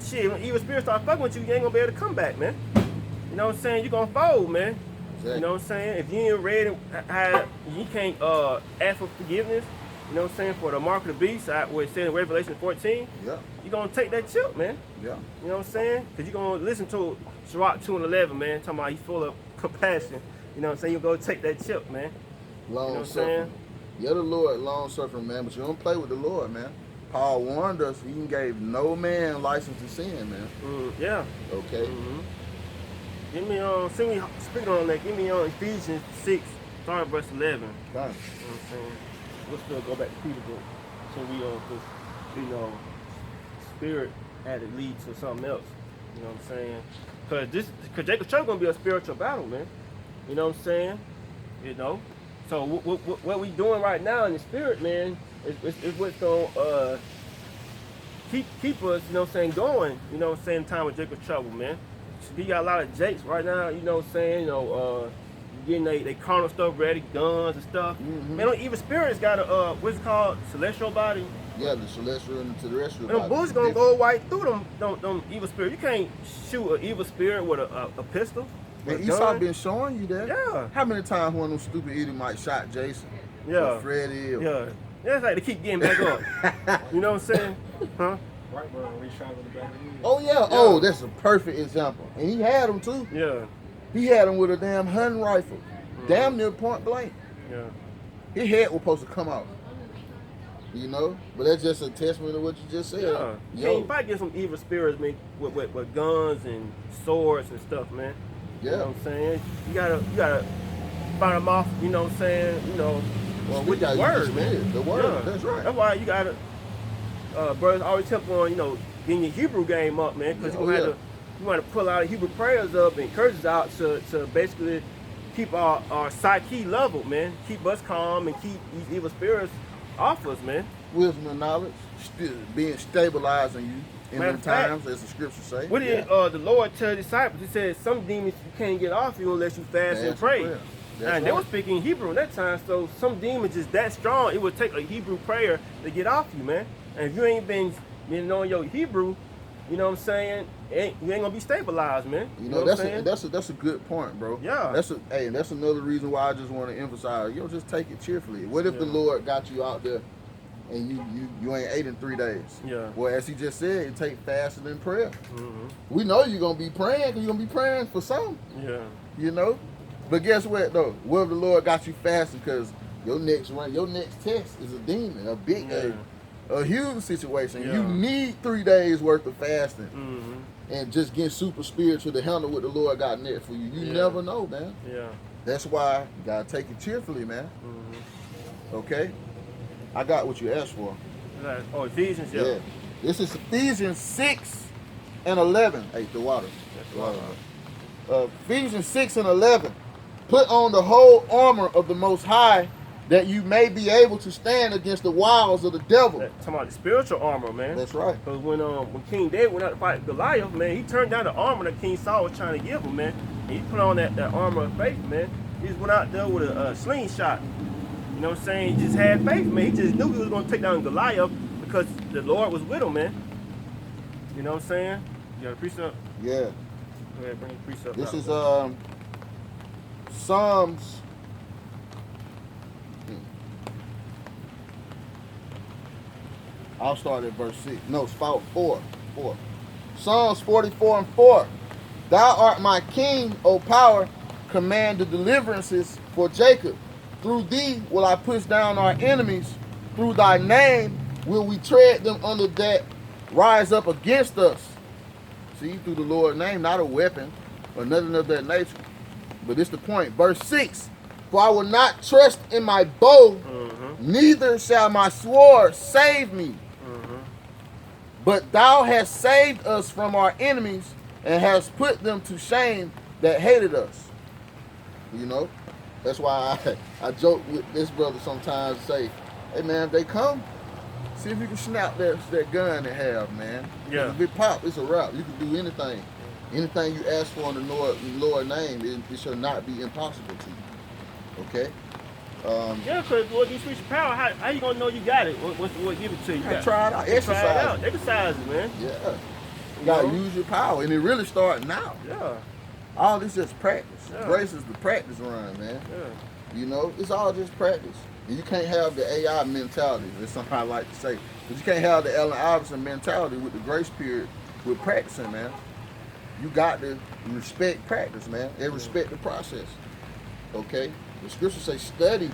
shit, when evil spirits start fucking with you, you ain't gonna be able to come back, man. You know what I'm saying? You gonna fold, man. Exactly. You know what I'm saying? If you ain't ready, you can't ask for forgiveness. You know what I'm saying? For the mark of the beast, where it says in Revelation 14, yeah, you're gonna take that chip, man. Yeah. You know what I'm saying? Because you're gonna listen to Sirach 2 and 11, man, talking about he's full of compassion. You know what I'm saying? You're gonna take that chip, man. Long suffering. Yeah, the Lord, long suffering, man, but you don't play with the Lord, man. Paul warned us, he gave no man license to sin, man. Yeah. Okay. Give me speaking on that, give me Ephesians 6, starting verse 11. Okay. You know what I'm saying? We'll still go back to Peter, but so cause spirit had to lead to something else. You know what I'm saying? Cause Jacob's trouble gonna be a spiritual battle, man. You know what I'm saying? You know. So what we doing right now in the spirit, man, is what's gonna keep us, you know what I'm saying, going. You know what I'm saying? Time with Jacob's trouble, man. He got a lot of jakes right now. You know what I'm saying? Getting they carnal stuff ready, guns and stuth. Man, even spirits got a what's it called, celestial body. Yeah, the celestial and the terrestrial. Them bullets gonna go right through them evil spirits. You can't shoot an evil spirit with a pistol. And Esau been showing you that. Yeah. How many times one of them stupid Edomites shot Jason? Yeah. Or Freddie? Or... Yeah. It's like they keep getting back up. You know what I'm saying? Huh? Right, bro. We shot in the back of the head. Oh yeah. Oh, that's a perfect example. And he had them too. Yeah. He had them with a damn hunting rifle. Damn near point blank. Yeah. His head was supposed to come out. You know? But that's just a testament of what you just said. Yeah. You can't fight against some evil spirits, man, with guns and swords and stuff, man. Yeah. You know what I'm saying? You gotta fight them off, you know what I'm saying, with the word, man. The word, yeah. That's right. That's why you gotta brothers always help on, getting your Hebrew game up, man, because you want to pull out Hebrew prayers up and curses out to basically keep our psyche leveled, man. Keep us calm and keep these evil spirits off us, man. Wisdom and knowledge, being stabilizing you in them times, as the scriptures say. What did the Lord tell the disciples? He said, some demons you can't get off you unless you fast and pray. And they were speaking Hebrew at that time, so some demons is that strong, it would take a Hebrew prayer to get off you, man. And if you ain't been knowing your Hebrew, you know what I'm saying, you ain't gonna be stabilized, man. You know that's a good point, bro. Yeah. That's another reason why I just want to emphasize, just take it cheerfully. What if the Lord got you out there and you ain't ate in 3 days? Yeah. Well, as he just said, it take fasting and prayer. We know you're gonna be praying, because you're gonna be praying for something. Yeah. You know? But guess what though? What if the Lord got you fasting because your next test is a demon, a huge situation. Yeah. You need 3 days worth of fasting and just get super spiritual to handle what the Lord got next for you. You never know, man. Yeah. That's why you gotta take it cheerfully, man. Okay? I got what you asked for. Oh, Ephesians, yeah. This is Ephesians 6 and 11. Hey, the water. That's the water. Ephesians 6 and 11. Put on the whole armor of the Most High, that you may be able to stand against the wiles of the devil. Talking about the spiritual armor, man. That's right. Because when King David went out to fight Goliath, man, he turned down the armor that King Saul was trying to give him, man. And he put on that armor of faith, man. He just went out there with a slingshot. You know what I'm saying? He just had faith, man. He just knew he was going to take down Goliath because the Lord was with him, man. You know what I'm saying? You got a precept? Yeah. Go ahead, bring the precept This out. is Psalms. I'll start at verse 6. No, it's 4. Psalms 44 and 4. Thou art my king, O power, command the deliverances for Jacob. Through thee will I push down our enemies. Through thy name will we tread them under that rise up against us. See, through the Lord's name, not a weapon or nothing of that nature. But it's the point. Verse 6. For I will not trust in my bow, neither shall my sword save me. But thou hast saved us from our enemies and hast put them to shame that hated us. You know, that's why I joke with this brother sometimes, say, hey man, if they come, see if you can snap that gun they have, man. Yeah. If it pop, it's a wrap. You can do anything. Anything you ask for in the Lord's name, it shall not be impossible to you. Okay? Yeah, because what you switch power, how you gonna know you got it? What give it to you? I try it out. Exercise. Exercise it, man. Yeah. You gotta use your power, and it really starts now. Yeah. All this is practice. Yeah. Grace is the practice run, man. Yeah. You know, it's all just practice. And you can't have the AI mentality. That's something I like to say. But you can't have the Allen Iverson mentality with the grace period with practicing, man. You got to respect practice, man, and respect the process. Okay? The scriptures say study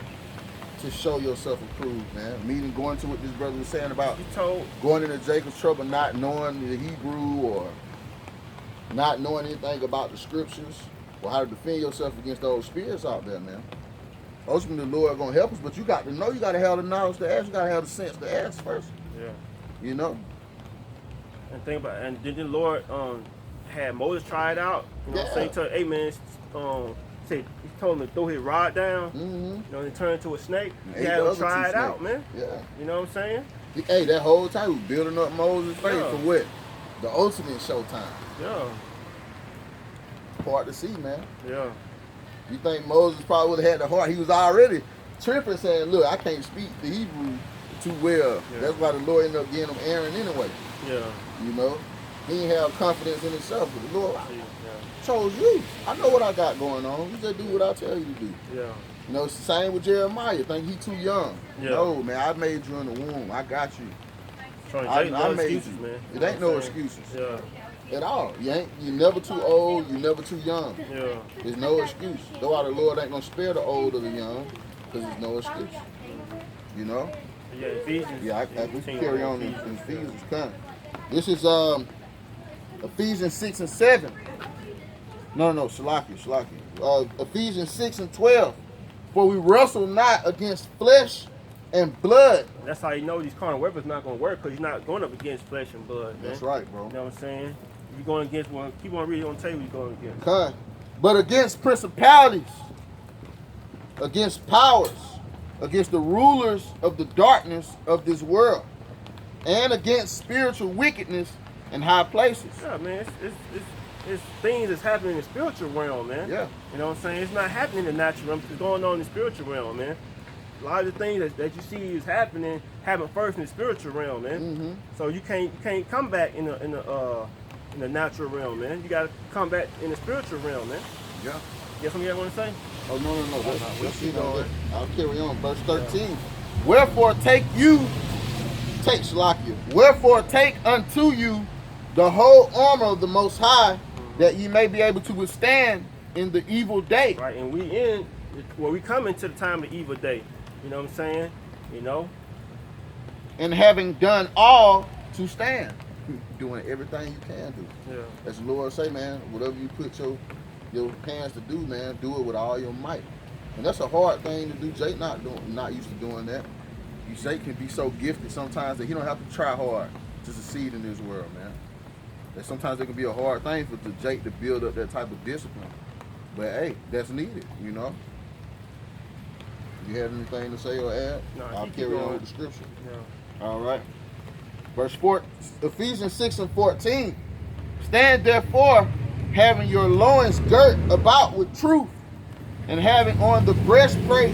to show yourself approved, man. Meaning going to what this brother was saying about going into Jacob's trouble, not knowing the Hebrew or not knowing anything about the scriptures or how to defend yourself against those spirits out there, man. Ultimately, the Lord gonna help us, but you got to know, you got to have the knowledge to ask, you got to have the sense to ask first. Yeah. You know? And think about it. And did the Lord had Moses try it out? You know, say to hey man, he told him to throw his rod down. You know, and turn into a snake. He had him try it out, man. Yeah. You know what I'm saying? Hey, that whole time we was building up Moses' faith for what? The ultimate showtime. Yeah. Hard to see, man. Yeah. You think Moses probably would have had the heart? He was already tripping, saying, "Look, I can't speak the Hebrew too well." Yeah. That's why the Lord ended up getting him Aaron anyway. Yeah. You know, he didn't have confidence in himself, but the Lord chose you. I know what I got going on. You just do what I tell you to do. Yeah. You know, it's the same with Jeremiah. Think he too young? Yeah. No, man. I made you in the womb. I got you. I made excuses, you, man. It ain't no excuses. Yeah. At all. You never too old, you never too young. Yeah. There's no excuse. Though why the Lord ain't gonna spare the old or the young, because there's no excuse. You know? Yeah, Ephesians. Yeah, we can carry on in Ephesians. Come. This is Ephesians 6 and 7. No, Shalaki. Ephesians 6 and 12. For we wrestle not against flesh and blood. That's how you know these carnal weapons not gonna work, because you're not going up against flesh and blood, man. That's right, bro. You know what I'm saying? If you're going against one, keep on reading, on tell you what you're going against. Okay. But against principalities, against powers, against the rulers of the darkness of this world, and against spiritual wickedness in high places. Yeah, man, it's things that's happening in the spiritual realm, man. Yeah. You know what I'm saying? It's not happening in the natural realm, it's going on in the spiritual realm, man. A lot of the things that you see is happening happen first in the spiritual realm, man. Mm-hmm. So you can't come back in the natural realm, man. You gotta come back in the spiritual realm, man. Yeah. You got something you want to say? Oh, no. We'll keep going. I'll carry on. Verse 13. Yeah. Wherefore take unto you the whole armor of the Most High, that ye may be able to withstand in the evil day. Right, and we come into the time of the evil day. You know what I'm saying? You know? And having done all to stand. Doing everything you can do. Yeah. As the Lord say, man, whatever you put your hands to do, man, do it with all your might. And that's a hard thing to do. Jake not used to doing that. Jake can be so gifted sometimes that he don't have to try hard to succeed in this world, man. That sometimes it can be a hard thing for Jake to build up that type of discipline. But hey, that's needed, you know. You have anything to say or add? No, I'll carry on with the scripture. Yeah. All right. Verse 4, Ephesians 6 and 14. Stand therefore, having your loins girt about with truth, and having on the breastplate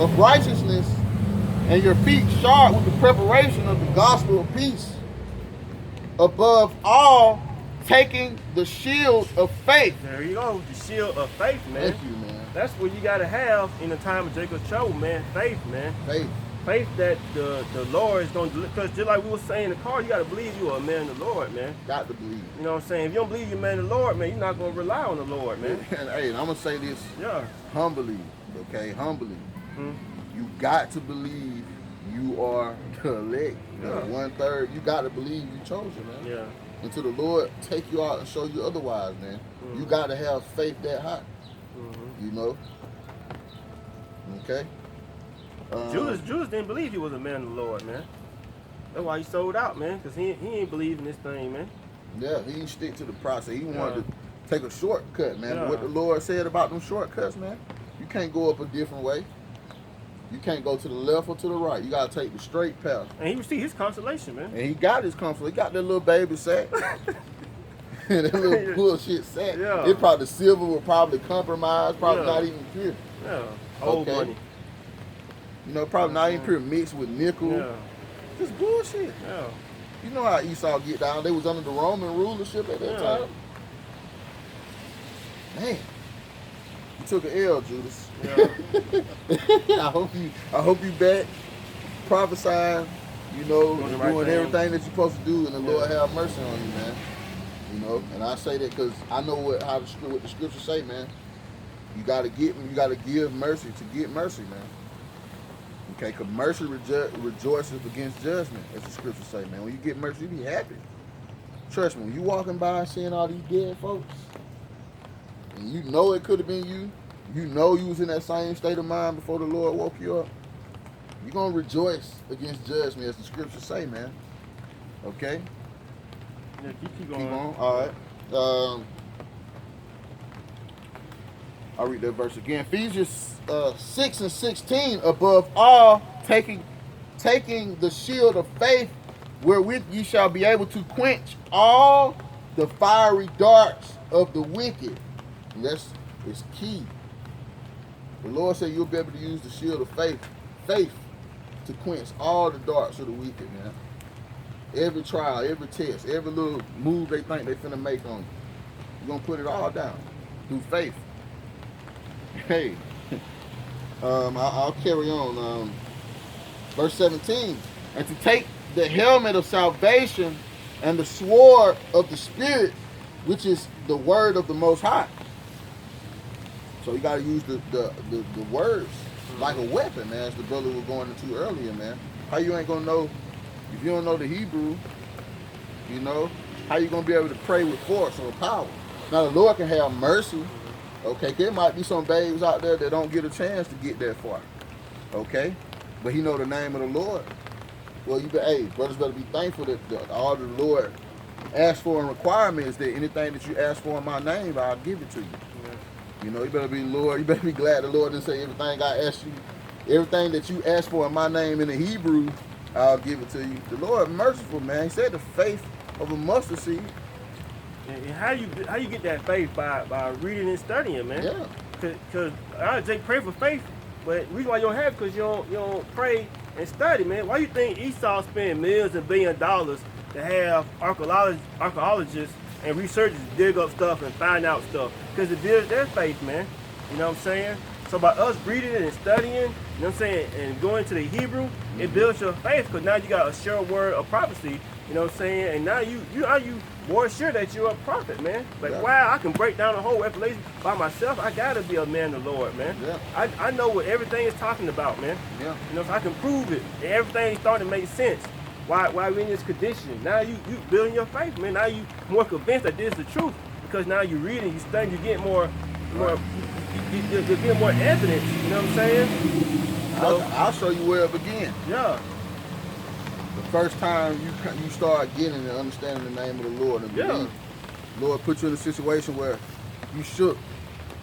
of righteousness, and your feet shod with the preparation of the gospel of peace. Above all, taking the shield of faith. There you go, the shield of faith, man. Thank you, man. That's what you gotta have in the time of Jacob's trouble, man. Faith, man. Faith that the Lord is gonna deliver. Because just like we were saying in the car, you gotta believe you are a man of the Lord, man. Got to believe. You know what I'm saying? If you don't believe you're a man of the Lord, man, you're not gonna rely on the Lord, man. And hey, I'm gonna say this humbly, okay? Humbly. Mm-hmm. You got to believe you are the elect. You know, 1/3. You got to believe you chosen, man. Yeah. Until the Lord take you out and show you otherwise, man. Mm-hmm. You got to have faith that high. Mm-hmm. You know? Okay? Judas didn't believe he was a man of the Lord, man. That's why he sold out, man, because he ain't believe in this thing, man. Yeah, he didn't stick to the process. He wanted to take a shortcut, man. But what the Lord said about them shortcuts, man, you can't go up a different way. You can't go to the left or to the right. You got to take the straight path. And he received his consolation, man. And he got his consolation. He got that little baby sack. That little bullshit sack. Yeah. It probably silver was probably compromised, probably not even pure. Yeah. Old money. You know, probably not even pure, mixed with nickel. Yeah. Just bullshit. Yeah. You know how Esau get down. They was under the Roman rulership at that time. Man, you took an L, Judas. Yeah. I hope you back prophesying, you know, Doing the and right doing thing. everything that you're supposed to do, and the Lord have mercy on you, man. You know, and I say that because I know what the scriptures say, man. You gotta give mercy to get mercy, man. Okay, because mercy rejoices against judgment, as the scriptures say, man. When you get mercy, you be happy. Trust me, when you walking by seeing all these dead folks, and you know it could have been you, you know you was in that same state of mind before the Lord woke you up, you're going to rejoice against judgment, as the scriptures say, man. Okay? Yeah, keep going. Keep on. All right. I'll read that verse again. Ephesians 6:16. Above all, taking the shield of faith, wherewith ye shall be able to quench all the fiery darts of the wicked. And that's key. The Lord said you'll be able to use the shield of faith to quench all the darts of the wicked, man. Every trial, every test, every little move they think they finna make on you, you're gonna put it all down through faith. Hey, I'll carry on. Verse 17, and to take the helmet of salvation and the sword of the Spirit, which is the word of the Most High. So you got to use the words like a weapon, man, as the brother was going into earlier, man. How you ain't gonna know if you don't know the Hebrew? You know, how you gonna be able to pray with force or power? Now the Lord can have mercy. Okay, there might be some babes out there that don't get a chance to get that far. Okay, but he know the name of the Lord. Well, brothers better be thankful that all the Lord asks for and requirement is that anything that you ask for in my name, I'll give it to you. Yeah. You know, you better be glad the Lord didn't say everything I asked you, everything that you asked for in my name in the Hebrew, I'll give it to you. The Lord merciful, man. He said the faith of a mustard seed. And how you get that faith by reading and studying, man? Yeah. Cause I just pray for faith, but the reason why you don't have it because you don't pray and study, man. Why you think Esau spent millions and billions of dollars to have archaeologists and researchers dig up stuff and find out stuff? Because it builds their faith, man. You know what I'm saying? So by us reading and studying, you know what I'm saying, and going to the Hebrew, it builds your faith because now you got a sure word of prophecy. You know what I'm saying? And now you more sure that you're a prophet, man. Like, wow, I can break down the whole Revelation by myself. I gotta be a man of the Lord, man. Yeah. I know what everything is talking about, man. Yeah. You know, so I can prove it. And everything's starting to make sense. Why we're in this condition. Now you building your faith, man. Now you more convinced that this is the truth. Because now you reading, you study, you get more you get more evidence, you know what I'm saying? So, I'll show you where it began. Yeah. The first time you start getting and understanding the name of the Lord and believe, Lord put you in a situation where you shook.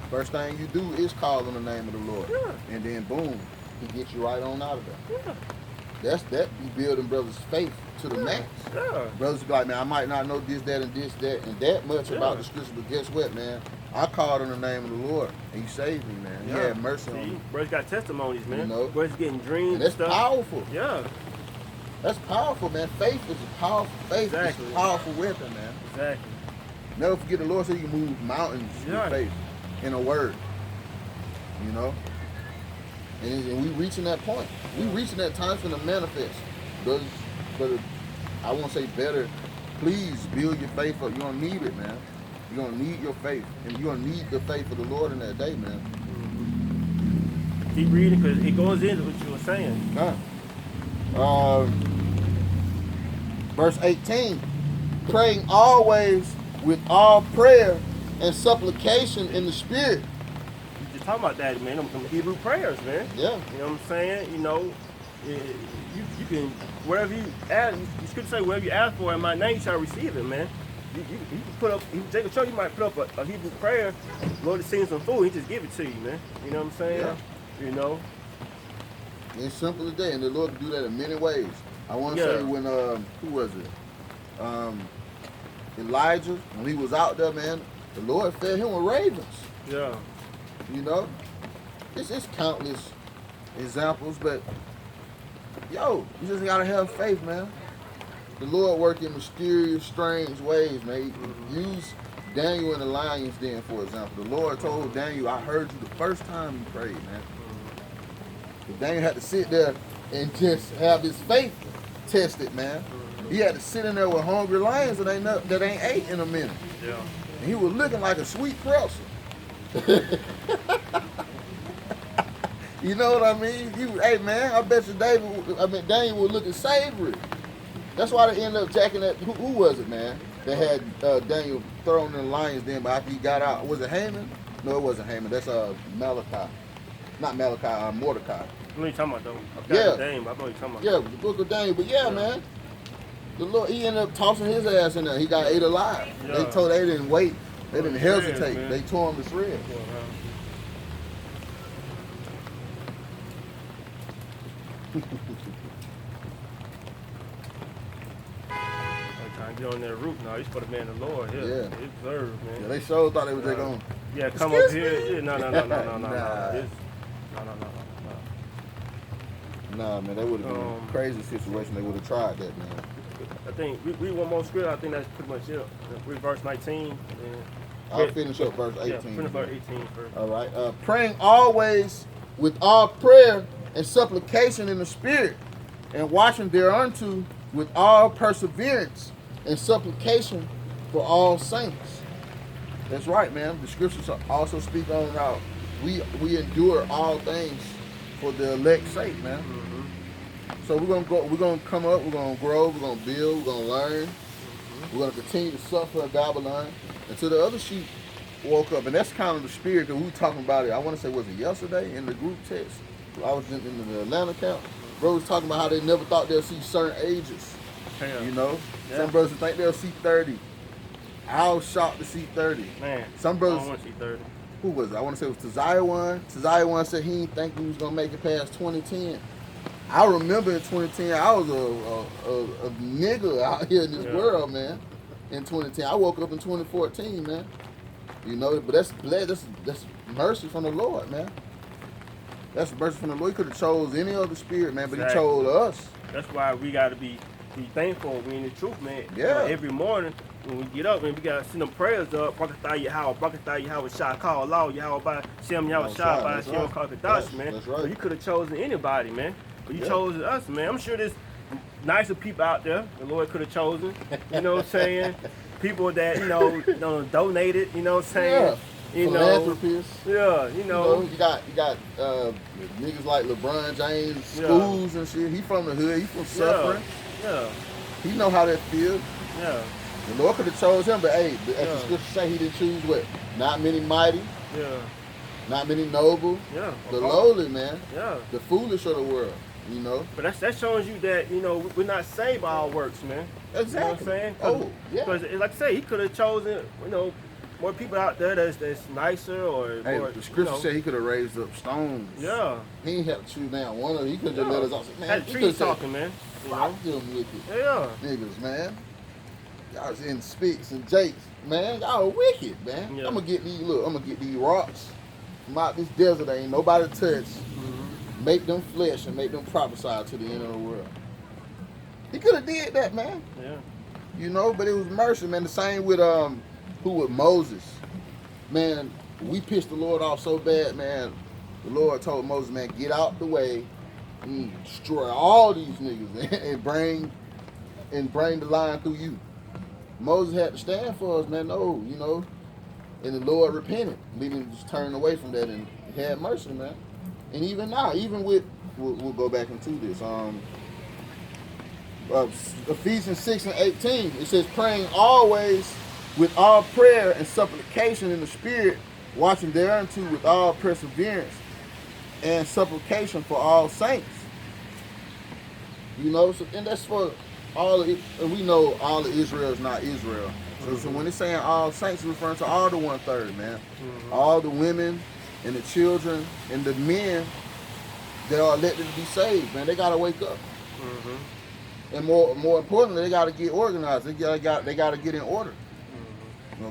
First thing you do is call on the name of the Lord. Yeah. And then boom, he gets you right on out of there. Yeah. That be building brothers' faith to the max. Yeah. Brothers be like, man, I might not know this, that, and this, that, and that much about the scripture, but guess what, man? I called on the name of the Lord, and he saved me, man. He had mercy on me. Brothers got testimonies, man. You know? Brothers getting dreams And that's stuff. powerful. Yeah. That's powerful, man. Faith is a powerful is a powerful weapon, man. Exactly. Never forget the Lord said you can move mountains with faith in a word. You know? And we reaching that point. We reaching that time for the manifest. But I won't say better. Please build your faith up. You're gonna need it, man. You're gonna need your faith. And you're gonna need the faith of the Lord in that day, man. Mm-hmm. Keep reading because it goes into what you were saying. Verse 18. Praying always with all prayer and supplication in the Spirit. You just talking about that, man. Them Hebrew prayers, man. Yeah. You know what I'm saying? You know, you can, whatever you ask, you should say, whatever you ask for in my name, you shall receive it, man. You can put up, Jacob Cho, you might put up a Hebrew prayer, Lord, to send some food, he just give it to you, man. You know what I'm saying? Yeah. You know? It's simple as that, and the Lord can do that in many ways. I want to say when, who was it? Elijah, when he was out there, man, the Lord fed him with ravens. Yeah. You know? It's countless examples, but, yo, you just got to have faith, man. The Lord worked in mysterious, strange ways, man. Use Daniel in the lion's den, for example. The Lord told Daniel, I heard you the first time you prayed, man. But Daniel had to sit there and just have his faith tested, man. He had to sit in there with hungry lions that ain't ate in a minute. Yeah. And he was looking like a sweet pretzel. You know what I mean? Hey, man, I bet you Daniel was looking savory. That's why they ended up jacking that. Who was it, man? They had Daniel thrown in the lion's den, but after he got out, was it Haman? No, it wasn't Haman. That's Malachi. Not Malachi, Mordecai. What are you talking about, though? Yeah. Dame, I know what you're talking about. Yeah, the book of Daniel. But yeah, man, the Lord, he ended up tossing his ass in there. He got ate alive. Yeah. They didn't wait. They didn't hesitate. Shreds, they tore him to shreds. Yeah, trying to get on that roof now. He's for the man of the Lord. Yeah. Yeah. He deserves, man. Yeah, they sure thought they was going. Yeah, come Excuse up here. me? Yeah, no. Nah. Nah, man, that would have been a crazy situation. They would have tried that, man. I think we one more script. I think that's pretty much it. Read verse 19. I'll finish up verse 18. Yeah, finish verse 18 first. All right. Praying always with all prayer and supplication in the Spirit, and watching thereunto with all perseverance and supplication for all saints. That's right, man. The scriptures also speak on how we endure all things for the elect's sake, man. So we're gonna come up, we're gonna grow, we're gonna build, we're gonna learn, we're gonna continue to suffer in Babylon until the other sheep woke up. And that's kind of the spirit that we were talking about it. I want to say, was it yesterday in the group text? I was in the Atlanta camp. Bro was talking about how they never thought they'll see certain ages. Yeah. You know? Yeah. Some brothers think they'll see 30. I was shocked to see 30. Man, Some I brothers, don't want to see 30. who was it? I want to say it was Taziah one. Taziah one said he didn't think he was going to make it past 2010. I remember in 2010, I was a nigga out here in this world, man. In 2010, I woke up in 2014, man. You know, but that's mercy from the Lord, man. That's mercy from the Lord. He could have chose any other spirit, man, but Exactly. he chose us. That's why we got to be thankful. We in the truth, man. Yeah. You know, every morning when we get up, man, we got to send them prayers up. Barakatah Yahawah, Barakatah Yahawashi, call Allah, Yahawah, Shem Yahawashi, by Shem Kakadash, man. That's right. But you could have chosen anybody, man. But you Yeah. chose us, man. I'm sure there's nicer people out there the Lord could have chosen. You know what I'm saying? People that, you know, donated, you know what I'm saying? Yeah. You know, Philanthropists. yeah, you know. You got niggas like LeBron James, schools and shit. He from the hood. He from suffering. Yeah, He know how that feels. yeah, The Lord could have chose him, but hey, as the scripture say, he didn't choose what? Not many mighty, yeah, not many noble, yeah. the lowly, man, Yeah. the foolish of the world. You know. But that shows you that, you know, we're not saved by our works, man. Exactly. You know what I'm saying? Oh, yeah. Because, like I say, he could have chosen, you know, more people out there that's nicer or... Hey, or, the scripture you know, said he could have raised up stones. Yeah. He ain't have to choose down one of them. He could have just let us off. Man, Had he trees coulda talking, man. said, You know? fuck them wicked Yeah. niggas, man. Y'all was in Spicks and Jakes, man. Y'all wicked, man. Yeah. I'm gonna get these rocks from out this desert that ain't nobody touch. Make them flesh and make them prophesy to the end of the world. He could have did that, man. Yeah. You know, but it was mercy, man. The same with with Moses. Man, we pissed the Lord off so bad, man. The Lord told Moses, man, get out the way and destroy all these niggas and bring the line through you. Moses had to stand for us, man. No, you know. And the Lord repented, leading him to just turn away from that and had mercy, man. And even now, even with, we'll go back into this. Ephesians 6 and 18, it says, praying always with all prayer and supplication in the Spirit, watching thereunto with all perseverance and supplication for all saints. You know, so, and that's for all of it, and we know all of Israel is not Israel. So when it's saying all saints, it's referring to all the 1/3, man. All the women and the children and the men that are elected to be saved, man. They gotta wake up. And more importantly, they gotta get organized. They gotta get in order.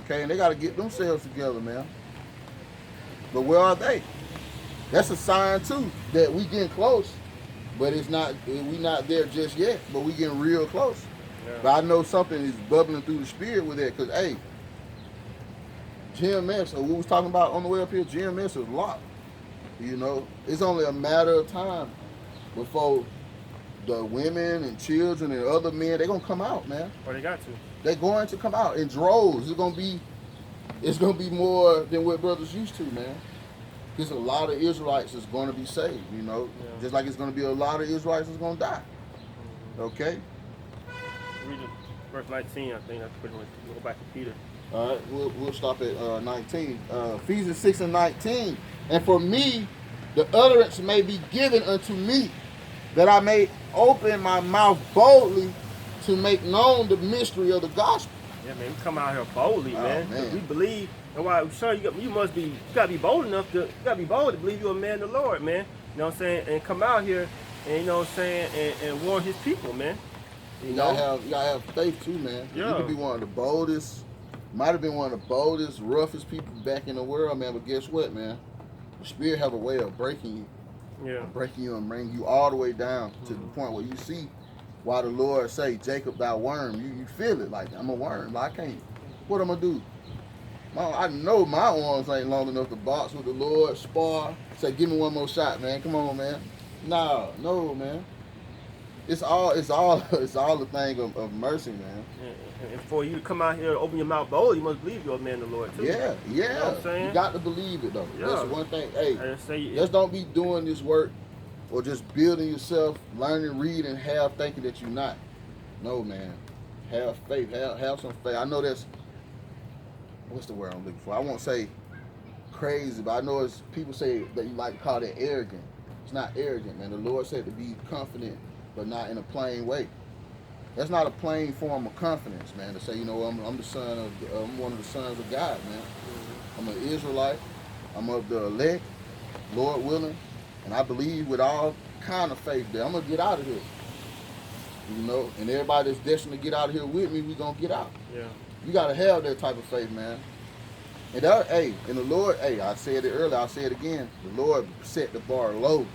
Okay, and they gotta get themselves together, man. But where are they? That's a sign too that we getting close, but we not there just yet. But we getting real close. But I know something is bubbling through the spirit with that, because, hey, GMS, or we was talking about on the way up here, GMS is locked. You know, it's only a matter of time before the women and children and other men, they're going to come out, man. Or they got to. They're going to come out in droves. It's gonna be more than what brothers used to, man. There's a lot of Israelites that's going to be saved, you know. Yeah. Just like it's going to be a lot of Israelites that's going to die. Okay? Read it, verse 19, I think. That's pretty much. We'll go back to Peter. All right, we'll stop at 19. Ephesians 6 and 19. And for me, the utterance may be given unto me, that I may open my mouth boldly to make known the mystery of the gospel. Yeah, man, we come out here boldly, man. We believe. That's why, son, you gotta be bold enough to, believe you're a man of the Lord, man. You know what I'm saying? And come out here, and you know what I'm saying, and warn His people, man. You gotta have faith too, man. Yeah. You could be one of the boldest, might have been one of the boldest, roughest people back in the world, man. But guess what, man? The Spirit have a way of breaking you. Yeah. Breaking you and bringing you all the way down to the point where you see why the Lord say, Jacob, thou worm. You feel it, like, I'm a worm. Like, I can't. What I'm going to do? I know my arms ain't long enough to box with the Lord, spar, say, give me one more shot, man. Come on, man. No, man. It's all a thing of mercy, man. And for you to come out here and open your mouth boldly, you must believe you're a man of the Lord, too. Yeah. You know what I'm saying? You got to believe it, though. Yeah. That's one thing. Hey, just don't be doing this work or just building yourself, learning, reading, thinking that you're not. No, man. Have faith. Have some faith. I know that's, what's the word I'm looking for? I won't say crazy, but I know it's people say that you like to call that arrogant. It's not arrogant, man. The Lord said to be confident, but not in a plain way. That's not a plain form of confidence, man. To say, you know, I'm one of the sons of God, man. I'm an Israelite. I'm of the elect, Lord willing. And I believe with all kind of faith that I'm going to get out of here. You know, and everybody that's destined to get out of here with me, we going to get out. Yeah. You got to have that type of faith, man. And that, and the Lord, I said it earlier, I'll say it again. The Lord set the bar low.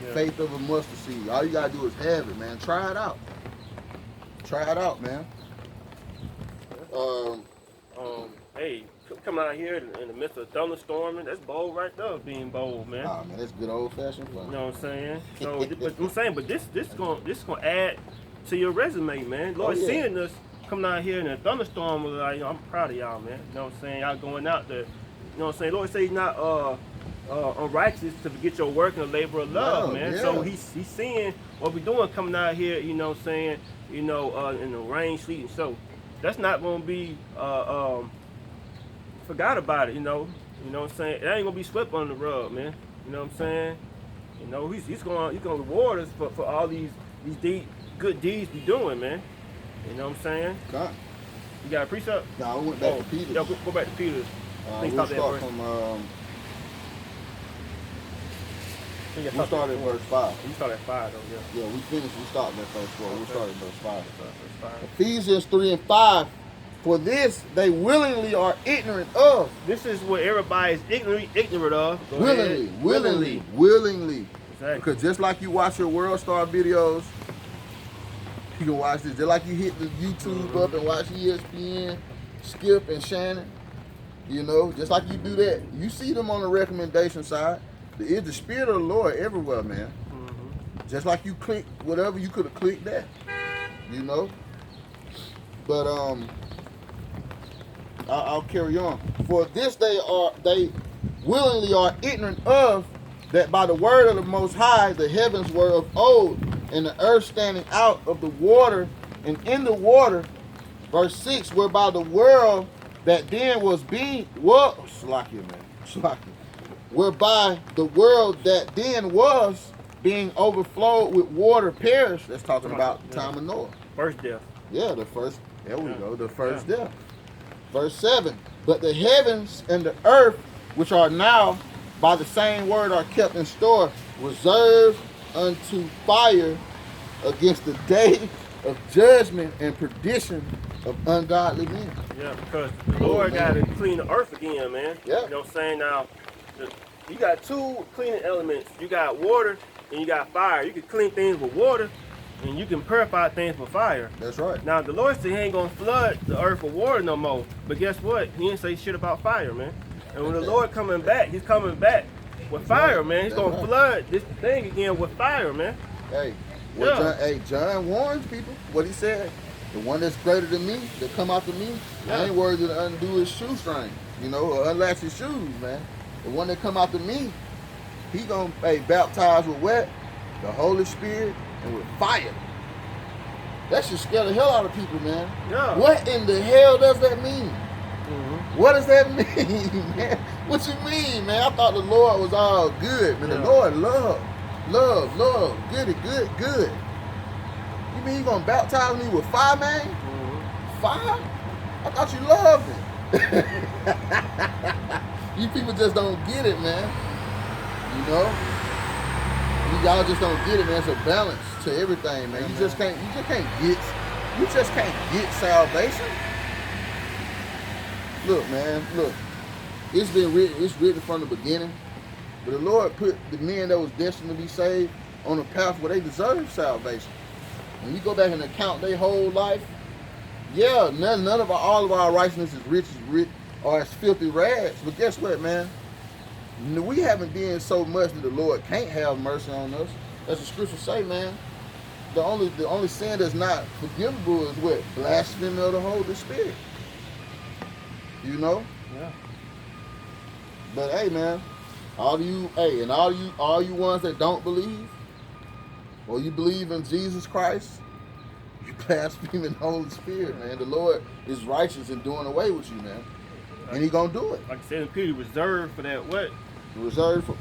Yeah. Faith of a mustard seed. All you got to do is have it, man. Try it out. Try it out, man. Hey, come out here in the midst of thunderstorming, that's bold right there, being bold, man. Oh, man, that's good old-fashioned fun. You know what I'm saying? So, but this gonna add to your resume, man. Lord seeing us coming out here in a thunderstorm, like, I'm proud of y'all, man. You know what I'm saying? Y'all going out there. You know what I'm saying? Lord say He's not unrighteous to forget your work and the labor of love, man. Yeah. So He's seeing what we're doing coming out here. You know what I'm saying? You know, in the rain, sleet, and so that's not gonna be forgot about it. You know what I'm saying? It ain't gonna be swept under the rug, man. You know what I'm saying? You know, He's gonna reward us for all these good deeds we doing, man. You know what I'm saying? Okay. You got a precept? No, I went back to Peter. Yeah, go back to Peter. We'll start from. We started at verse 5. You started at 5, though, yeah. We finished. We started at verse 4. Okay. We started at verse 5. Ephesians 3 and 5. For this they willingly are ignorant of. This is what everybody is ignorant of. Willingly. Exactly. Because just like you watch your World Star videos, you can watch this. Just like you hit the YouTube up and watch ESPN, Skip and Shannon. You know, just like you do that, you see them on the recommendation side. It's the Spirit of the Lord everywhere, man. Just like you click whatever, you could have clicked that. You know? But I'll carry on. For this they willingly are ignorant of, that by the word of the Most High the heavens were of old, and the earth standing out of the water and in the water. Verse 6, whereby the world that then was whereby the world that then was being overflowed with water perished. That's talking about the time of Noah. First death. Yeah, the first. There we go. The first death. Verse 7. But the heavens and the earth, which are now by the same word, are kept in store, reserved unto fire against the day of judgment and perdition of ungodly men. Yeah, because the Lord got to clean the earth again, man. Yeah. You know what I'm saying? Now, you got two cleaning elements. You got water and you got fire. You can clean things with water, and you can purify things with fire. That's right. Now the Lord said He ain't gonna flood the earth with water no more. But guess what? He didn't say shit about fire, man. And when the Lord coming back, He's coming back with fire, man. He's gonna flood this thing again with fire, man. Hey, Yeah. John warns people. What he said, the one that's greater than me, that come after me, Yeah. I ain't worthy to undo his shoestring, or unlatch his shoes, man. The one that come after me, he gonna baptize with what? The Holy Spirit and with fire. That should scare the hell out of people, man. Yeah. What in the hell does that mean? Mm-hmm. What does that mean, man? What you mean, man? I thought the Lord was all good, man. Yeah. The Lord love, good. You mean you gonna baptize me with fire, man? Mm-hmm. Fire? I thought you loved it. You people just don't get it, man. Y'all just don't get it, man. It's a balance to everything, man. You just can't get salvation. Look, man, it's written from the beginning. But the Lord put the men that was destined to be saved on a path where they deserve salvation. When you go back and account their whole life, yeah, none of all of our righteousness is rich or as filthy rags. But guess what, man? We haven't been so much that the Lord can't have mercy on us. As the scriptures say, man. The only sin that's not forgivable is what? Blasphemy of the Holy Spirit. Yeah. But hey, man, all you ones that don't believe, or you believe in Jesus Christ, you blaspheming the Holy Spirit, man. The Lord is righteous in doing away with you, man. And He gonna do it. Like I said in Peter, reserved for that what? Reserved for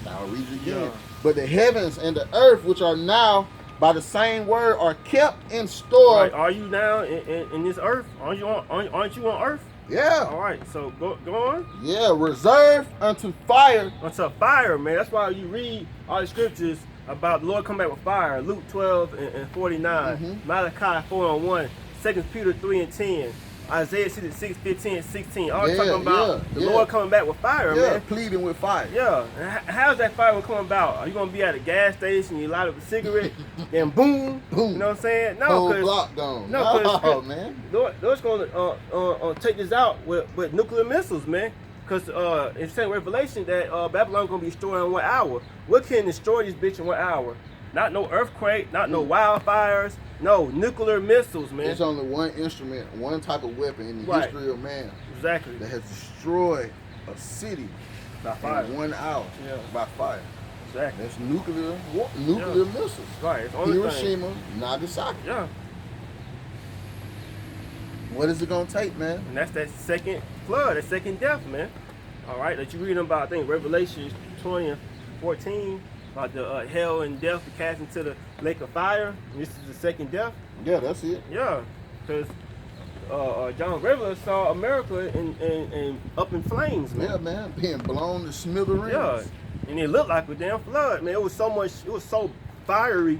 I'll read it again. Yeah. But the heavens and the earth, which are now by the same word, are kept in store. Right. Are you now in this earth? Aren't you on earth? Yeah. All right. So go on. Yeah, reserved unto fire. Unto fire, man. That's why you read all the scriptures about the Lord come back with fire. Luke 12 and 49, Mm-hmm. Malachi 4:1, 2 Peter 3:10, Isaiah 6:15 and 16. All talking about the Lord coming back with fire, man. Pleading with fire. Yeah. And how's that fire gonna come about? Are you gonna be at a gas station, you light up a cigarette, then boom, Boom. You know what I'm saying? No, Whole because block gone. no, man. Lord's gonna take this out with nuclear missiles, man. Because it's saying Revelation that Babylon gonna be destroyed in 1 hour. What can destroy this bitch in 1 hour? Not no earthquake, not no wildfires, no nuclear missiles, man. There's only one instrument, one type of weapon in the history of man Exactly. that has destroyed a city By fire. in 1 hour by fire. Exactly. That's nuclear missiles. Right. It's the only thing. Hiroshima, Nagasaki. Yeah. What is it gonna take, man? And that's that second flood, that second death, man. All right, that you reading about, I think, Revelation 20 and 14, about the hell and death to cast into the lake of fire. And this is the second death. Yeah, that's it. Yeah, because John Rivers saw America in up in flames, man. Yeah, man, being blown to smithereens. Yeah, and it looked like a damn flood, man. It was so fiery,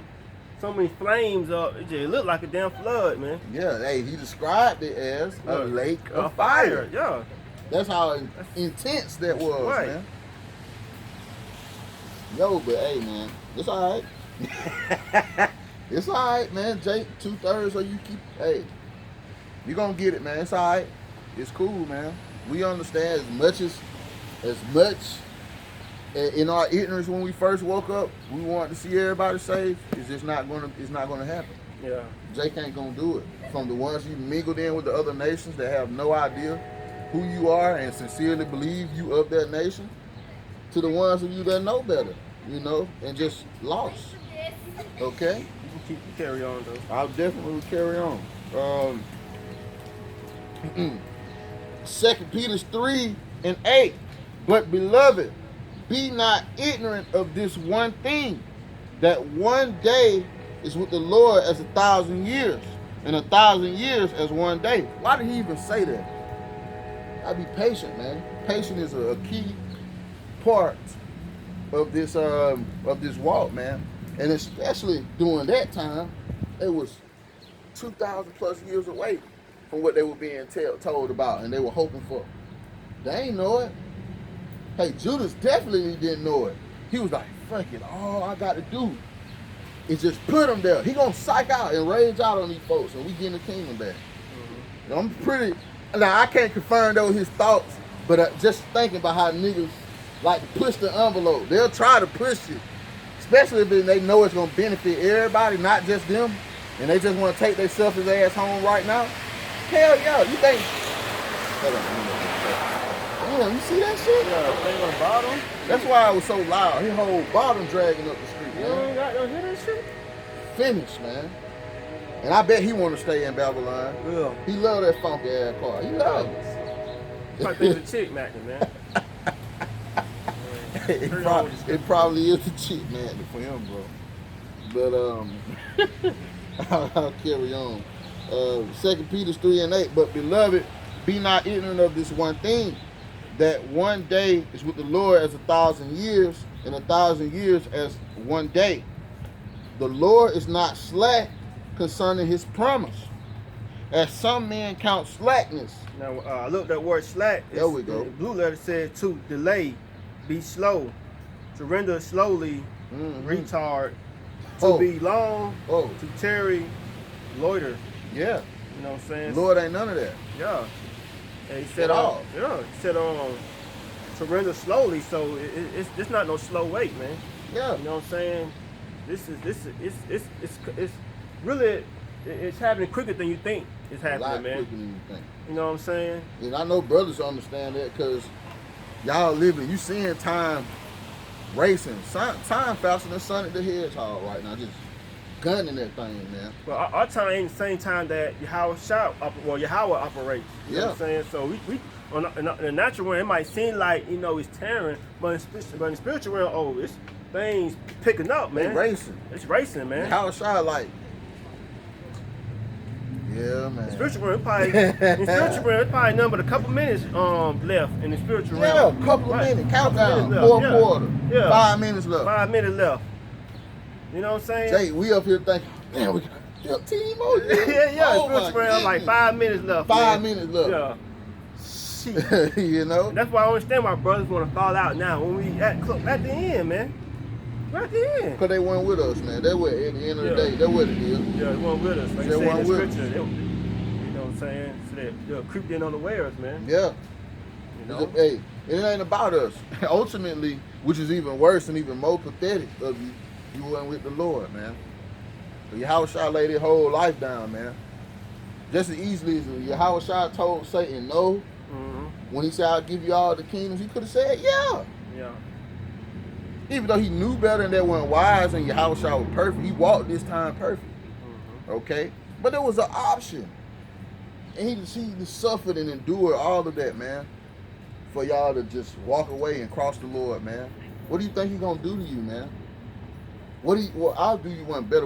so many flames. It looked like a damn flood, man. Yeah, hey, he described it as a lake of fire. Yeah. That's how intense that was, Right. man. Yo, but hey, man, it's all right. It's all right, man. Jake, 2/3 of you keep. Hey, you gonna get it, man. It's all right. It's cool, man. We understand as much in our ignorance when we first woke up. We wanted to see everybody safe. It's just not gonna happen. Yeah. Jake ain't gonna do it. From the ones you mingled in with the other nations that have no idea who you are and sincerely believe you of that nation, to the ones of you that know better, and just lost. Okay? You carry on though. I'll definitely carry on. 2 Peter 3:8. But beloved, be not ignorant of this one thing, that one day is with the Lord as 1,000 years, and 1,000 years as one day. Why did he even say that? I'd be patient, man. Patience is a key part of this walk, man. And especially during that time, it was 2,000 plus years away from what they were being told about and they were hoping for. They ain't know it. Hey, Judas definitely didn't know it. He was like, fuck it, all I got to do is just put him there. He gonna psych out and rage out on these folks, and we getting the kingdom back. I'm pretty. Now I can't confirm those his thoughts, but just thinking about how niggas like to push the envelope. They'll try to push it, especially if they know it's gonna benefit everybody, not just them, and they just want to take their selfish ass home right now. Hell yeah, you think? Hold on, damn, you see that shit? Yeah, thing on the bottom. That's why it was so loud. His whole bottom dragging up the street. You ain't got no hear that shit? Finished, man. And I bet he want to stay in Babylon. Yeah. He love that funky ass car. He love it. Probably think it's a chick, Mackin, man. It probably is a cheat man for him, bro. But I'll carry on. 2 Peter 3:8. But beloved, be not ignorant of this one thing, that one day is with the Lord as 1,000 years, and 1,000 years as one day. The Lord is not slack concerning his promise, as some men count slackness. Now, I looked at word slack. There we go. The blue letter said to delay, be slow, to render slowly, retard, to be long, to tarry, loiter. Yeah. You know what I'm saying? Lord ain't none of that. Yeah. And he said, At all. Yeah. He said, to render slowly, so it's not no slow wait, man. Yeah. You know what I'm saying? It's really, it's happening quicker than you think it's A lot happening, man. quicker than you think. You know what I'm saying? And I know brothers understand that because y'all living, you seeing time racing. Time faster than Sonic the Hedgehog right now. Just gunning that thing, man. Well, our time ain't the same time that Yahawah operates. You know what I'm saying? So we in the natural realm, it might seem like, you know, it's tearing, but in the spiritual realm, it's things picking up, man. They racing. It's racing, man. Yahawah like, yeah, man. Spiritual realm, probably it's probably nothing but a couple minutes left in the spiritual realm. Yeah, a couple of minutes. Countdown. Minutes Fourth left. quarter. Yeah. 5 minutes left. 5 minutes left. You know what I'm saying? Jay, we up here thinking, man, we got 15 more. yeah. Oh, Spiritual realm, like 5 minutes left. 5 man. minutes left. Yeah. You know? And that's why I understand why brothers want to fall out now when we at the end, man. We're at the end. Because they weren't with us, man. They were at the end of the day. They were the deal. Yeah, they weren't with us. Like They you say in weren't the with us. scripture, you know what I'm saying? So they'll creep in on the wares, man. Yeah. You know? Hey, it ain't about us. Ultimately, which is even worse and even more pathetic of you, you weren't with the Lord, man. So Yahawashi laid his whole life down, man. Just as easily as Yahawashi told Satan no, when he said, I'll give you all the kingdoms, he could have said, yeah. Yeah. Even though he knew better and that wasn't wise and Yahawashi was perfect, he walked this time perfect. Okay? But there was an option. And he just suffered and endured all of that, man, for y'all to just walk away and cross the Lord, man. What do you think he's going to do to you, man? Well, I'll do you one better.